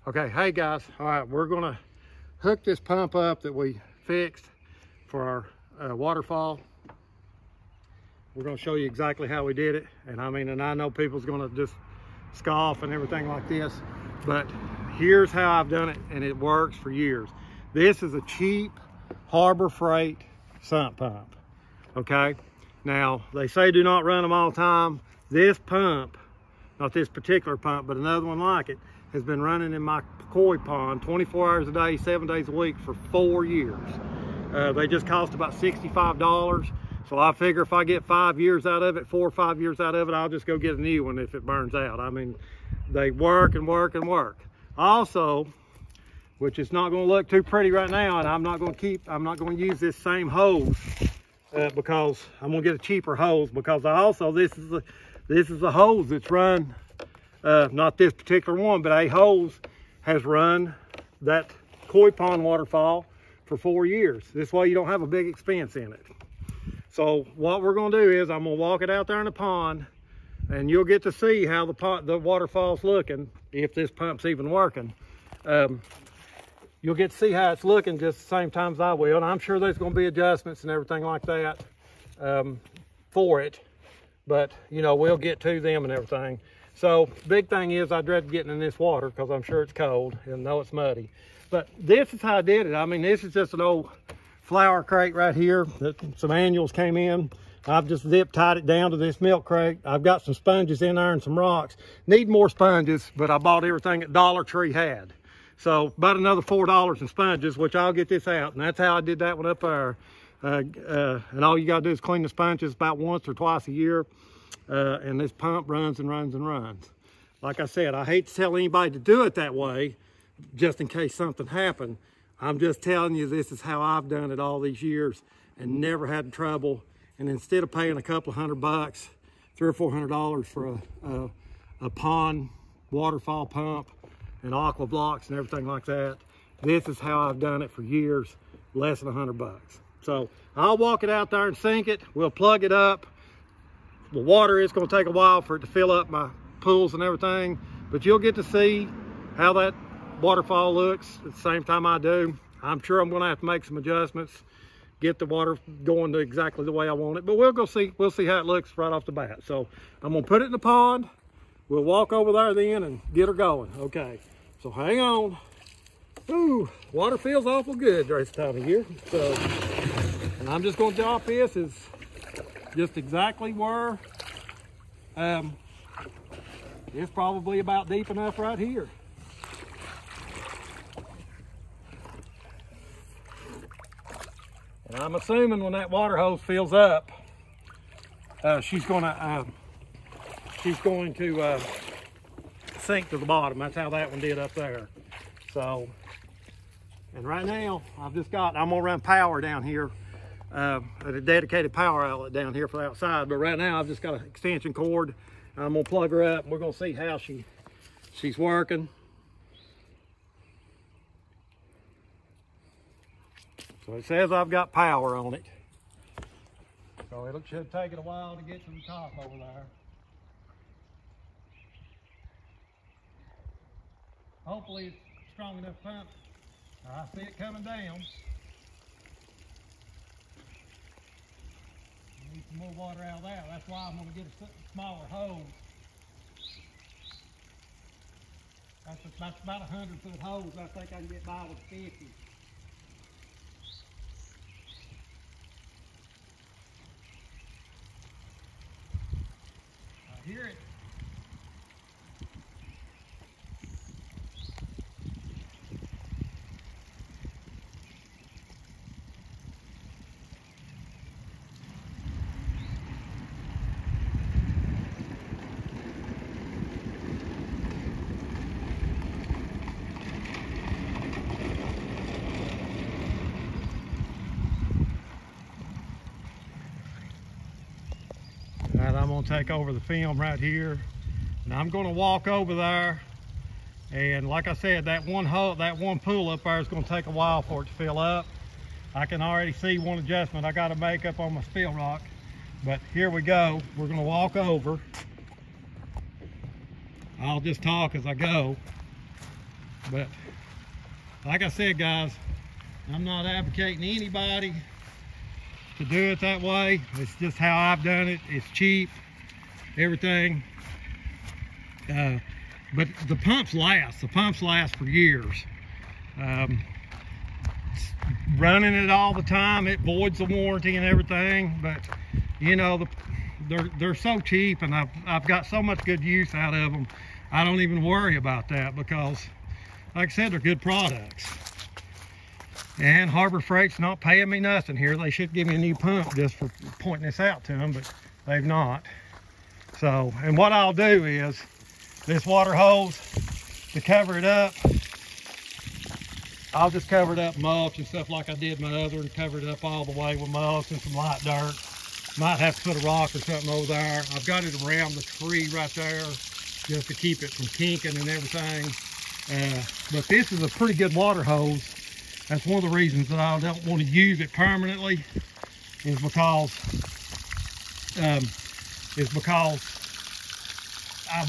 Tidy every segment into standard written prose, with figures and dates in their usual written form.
Okay, hey guys, all right, we're gonna hook this pump up that we fixed for our waterfall. We're gonna show you exactly how we did it. And I know people's gonna just scoff and everything like this, but here's how I've done it, and it works for years. This is a cheap Harbor Freight sump pump, okay? Now, they say do not run them all the time. This pump, not this particular pump, but another one like it, has been running in my koi pond 24 hours a day, 7 days a week for 4 years. They just cost about $65. So I figure if I get 5 years out of it, 4 or 5 years out of it, I'll just go get a new one if it burns out. I mean, they work and work and work. Also, which is not going to look too pretty right now, and I'm not going to use this same hose because I'm going to get a cheaper hose, because this is a hose that's run, not this particular one, but a hose has run that koi pond waterfall for 4 years. This way you don't have a big expense in it. So what we're going to do is I'm going to walk it out there in the pond, and you'll get to see how the waterfall's looking, if this pump's even working. You'll get to see how it's looking just the same time as I will, and I'm sure there's going to be adjustments and everything like that for it, but you know, we'll get to them and everything. So big thing is I dread getting in this water because I'm sure it's cold and know it's muddy. But this is how I did it. I mean, this is just an old flower crate right here that some annuals came in. I've just zip tied it down to this milk crate. I've got some sponges in there and some rocks. Need more sponges, but I bought everything that Dollar Tree had. So about another $4 in sponges, which I'll get this out. And that's how I did that one up there. And all you gotta do is clean the sponges about once or twice a year. And this pump runs and runs and runs. Like I said, I hate to tell anybody to do it that way, just in case something happened. I'm just telling you, this is how I've done it all these years and never had trouble. And instead of paying a couple of $100, $300 or $400 for a pond waterfall pump and aqua blocks and everything like that, this is how I've done it for years, less than $100. So I'll walk it out there and sink it. We'll plug it up. The water is going to take a while for it to fill up my pools and everything, but you'll get to see how that waterfall looks at the same time I do. I'm sure I'm going to have to make some adjustments, get the water going to exactly the way I want it, but we'll see how it looks right off the bat. So I'm going to put it in the pond. We'll walk over there then and get her going. Okay, so hang on. Ooh, water feels awful good this time of year. So, and I'm just going to drop this is just exactly where it's probably about deep enough right here. And I'm assuming when that water hose fills up, she's going to sink to the bottom. That's how that one did up there. So, and right now I'm gonna run power down here, a dedicated power outlet down here for the outside. But right now I've just got an extension cord. I'm gonna plug her up and we're gonna see how she's working. So it says I've got power on it. So it should take it a while to get to the top over there. Hopefully it's strong enough pump. I see it coming down. Need some more water out of that. That's why I'm going to get a smaller hose. That's about a 100-foot hose. I think I can get by with 50. I hear it. All right, I'm gonna take over the film right here, and I'm gonna walk over there. And like I said, that one pool up there is gonna take a while for it to fill up. I can already see one adjustment I gotta make up on my spill rock. But here we go. We're gonna walk over. I'll just talk as I go. But like I said, guys, I'm not advocating anybody to do it that way. It's just how I've done it. It's cheap, everything. But the pumps last. The pumps last for years. Running it all the time, it voids the warranty and everything. But you know, they're so cheap, and I've got so much good use out of them. I don't even worry about that because, like I said, they're good products. And Harbor Freight's not paying me nothing here. They should give me a new pump just for pointing this out to them, but they've not. So, and what I'll do is, this water hose, to cover it up, I'll just cover it up mulch and stuff like I did my other, and cover it up all the way with mulch and some light dirt. Might have to put a rock or something over there. I've got it around the tree right there just to keep it from kinking and everything. But this is a pretty good water hose. That's one of the reasons that I don't want to use it permanently, is because I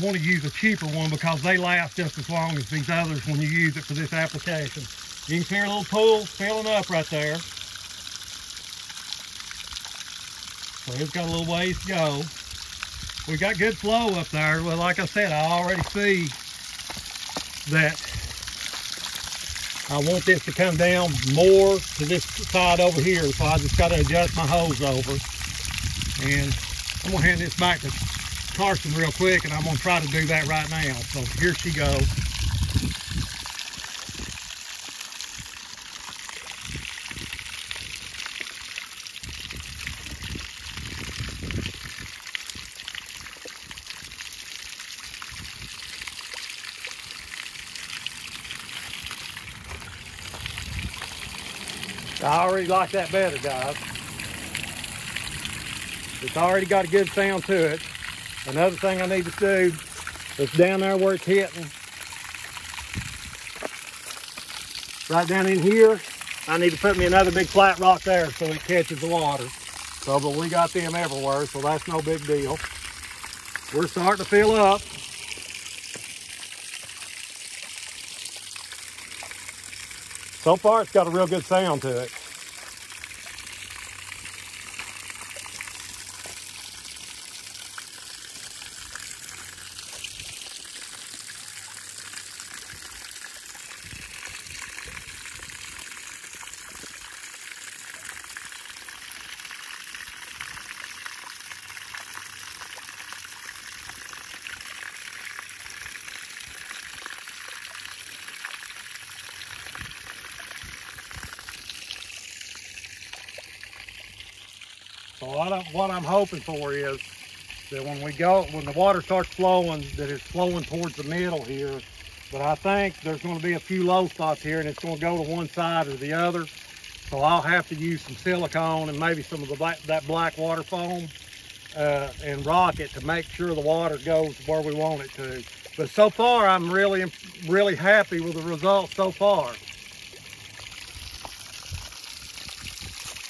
want to use a cheaper one, because they last just as long as these others when you use it for this application. You can see our little pool filling up right there. So it's got a little ways to go. We got good flow up there. Well, like I said, I already see that I want this to come down more to this side over here, so I just got to adjust my hose over. And I'm going to hand this back to Carson real quick, and I'm going to try to do that right now. So here she goes. I already like that better, guys. It's already got a good sound to it. Another thing I need to do is down there where it's hitting, right down in here, I need to put me another big flat rock there so it catches the water. So, but we got them everywhere, so that's no big deal. We're starting to fill up. So far, it's got a real good sound to it. So what I'm hoping for is that when the water starts flowing, that it's flowing towards the middle here. But I think there's going to be a few low spots here, and it's going to go to one side or the other. So I'll have to use some silicone and maybe some of that black water foam and rock it to make sure the water goes where we want it to. But so far, I'm really happy with the results so far.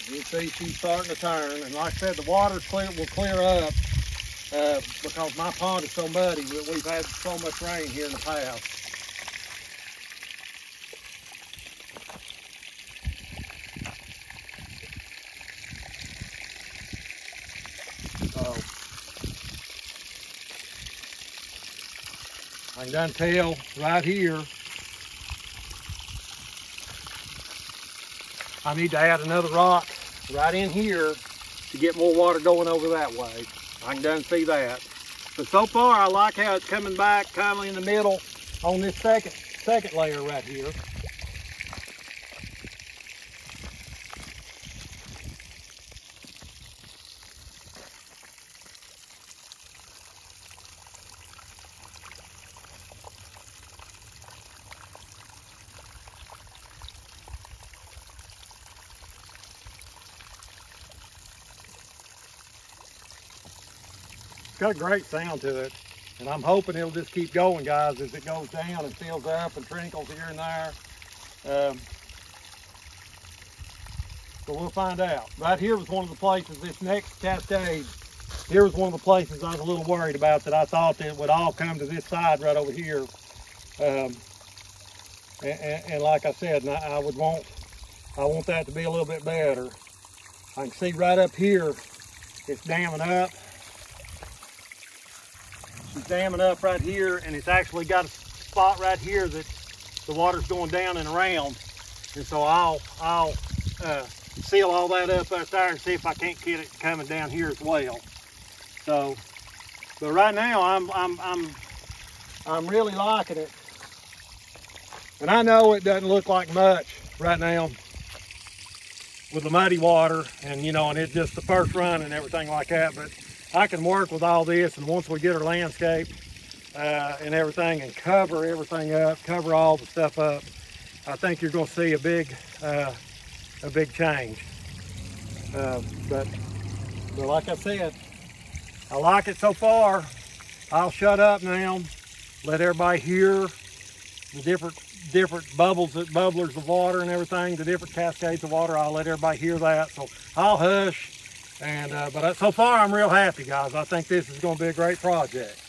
You see she's starting to turn, and like I said, the water will clear up because my pond is so muddy. We've had so much rain here in the past. So I can done tell right here I need to add another rock right in here to get more water going over that way. I can done see that. But so far, I like how it's coming back kind of in the middle on this second layer right here. It's got a great sound to it, and I'm hoping it'll just keep going, guys, as it goes down and fills up and trickles here and there. So we'll find out. Right here was one of the places, this next cascade, here was one of the places I was a little worried about, that I thought that it would all come to this side right over here. And like I said, I want that to be a little bit better. I can see right up here, it's damming up. It's damming up right here, and it's actually got a spot right here that the water's going down and around. And so I'll seal all that up there and see if I can't get it coming down here as well. So, but right now I'm really liking it. And I know it doesn't look like much right now with the muddy water, and you know, and it's just the first run and everything like that, but I can work with all this, and once we get our landscape and everything and cover everything up, cover all the stuff up, I think you're going to see a big change. But like I said, I like it so far. I'll shut up now, let everybody hear the different bubblers of water and everything, the different cascades of water. I'll let everybody hear that. So I'll hush. And but so far I'm real happy, guys. I think this is going to be a great project.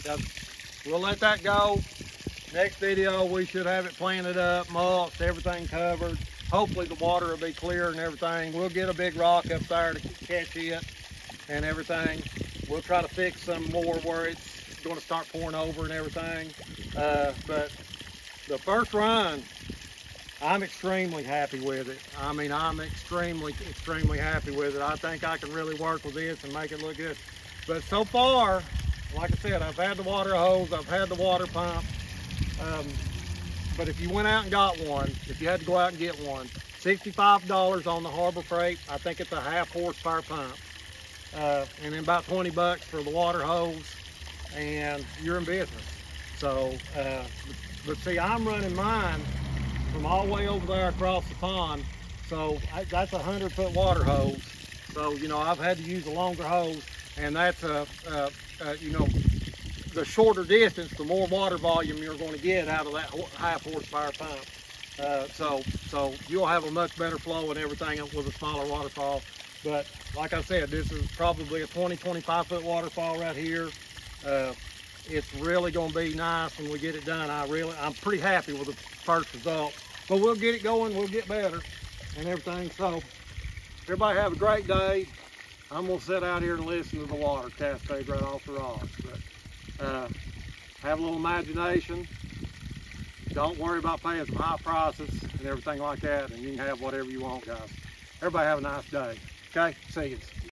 Okay, we'll let that go. Next video, we should have it planted up, mulched, everything covered. Hopefully the water will be clear and everything. We'll get a big rock up there to catch it and everything. We'll try to fix some more where it's going to start pouring over and everything. But the first run, I'm extremely happy with it. I mean, I'm extremely happy with it. I think I can really work with this and make it look good. But so far, like I said, I've had the water hose, I've had the water pump. But if you went out and got one, if you had to go out and get one, $65 on the Harbor Freight. I think it's a 1/2 horsepower pump. And then about 20 bucks for the water hose, and you're in business. So, but see, I'm running mine from all the way over there across the pond. So that's a 100-foot water hose. So, you know, I've had to use a longer hose, and that's you know, the shorter distance, the more water volume you're going to get out of that 1/2 horsepower pump. So you'll have a much better flow and everything with a smaller waterfall. But like I said, this is probably a 20-25 foot waterfall right here. It's really going to be nice when we get it done. I'm pretty happy with the first result. But we'll get it going, we'll get better and everything. So everybody have a great day. I'm going to sit out here and listen to the water cascade right off the rocks. But have a little imagination. Don't worry about paying some high prices and everything like that, and you can have whatever you want, guys. Everybody have a nice day. Okay? See you.